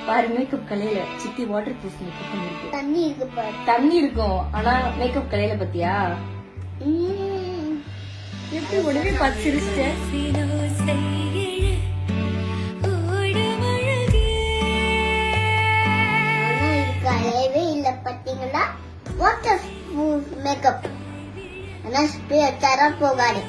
பாரு மேக்கப் கலையில சித்தி வாட்டர் ப்ரூஃப் மேக்கப் பண்ணிருக்கு. தண்ணி இருக்கு பாரு. தண்ணி இருக்கும் ஆனா மேக்கப் கலையில பத்தியா எப்படி உடனே பார்த்து சிரிச்சிட்டேன். கலையவே இல்ல பாத்தீங்களா? Water proof makeup. ஆனா ஸ்ப்ரே தர போகாது.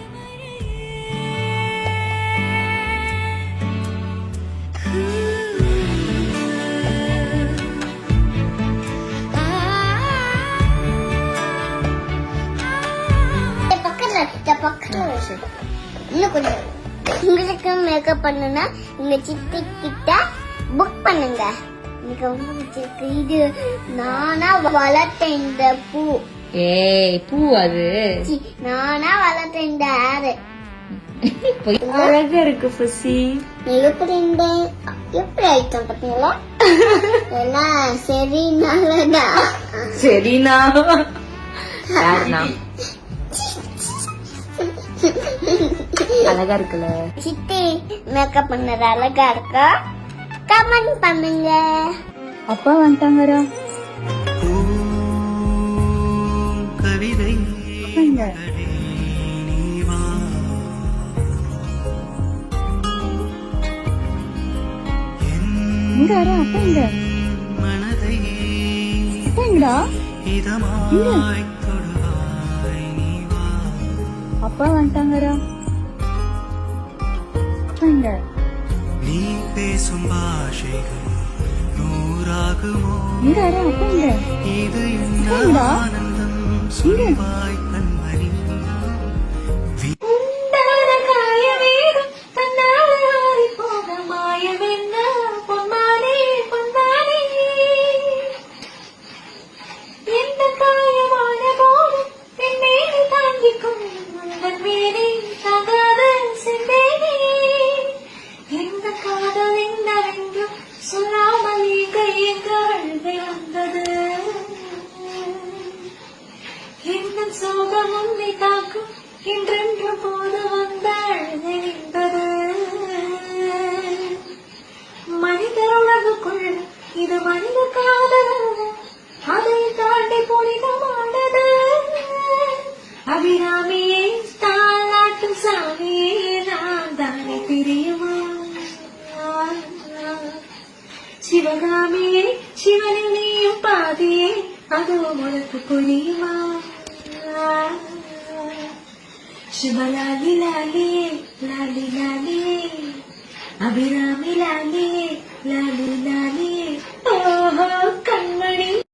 இன்னும் கொஞ்சம் உங்களுக்கு மேக்கப் பண்ணுனா உங்க சித்தி கிட்ட புக் பண்ணுங்க. எனக்கு ரொம்ப பிடிச்சிருக்கு. இது நானா வளர்த்தேன் இந்த பூ. ஏய் பூ அது நானா வளர்த்தேன் இந்த ஹேர். அழகா இருக்கு பசி. எப்படி ஆயிட்டோம் பாத்தீங்களா? எல்லாம் சரினாலடா. சரிண்ணா யாருண்ணா? அழகா இருக்குல்ல சித்தி மேக்கப் பண்ணது அழகா இருக்கா? கமெண்ட் பண்ணுங்க. அப்பா வந்துட்டாங்கடா. கவிதை அப்பா இங்க மனதை அப்பா வந்துட்டாங்கடா. நீ பேசும் பாஷைகள் நூறாகுமோ? இது என்ன ஆனந்தம் சொல்வாய் கண்மணி. மனிதருலகுக்குள் இது மனித காதல், அதை தாண்டி புனிதமானது. அபிராமியே தாலாட்டும் சாமியே நான் தானே தெரியுமா? சிவகாமியே சிவனில் நீயும் பாதியே அதுவும் உனக்கு புரியுமா? சிவலாலி லாலியே லாலி லாலியே அபிராமி லாலியே லாலி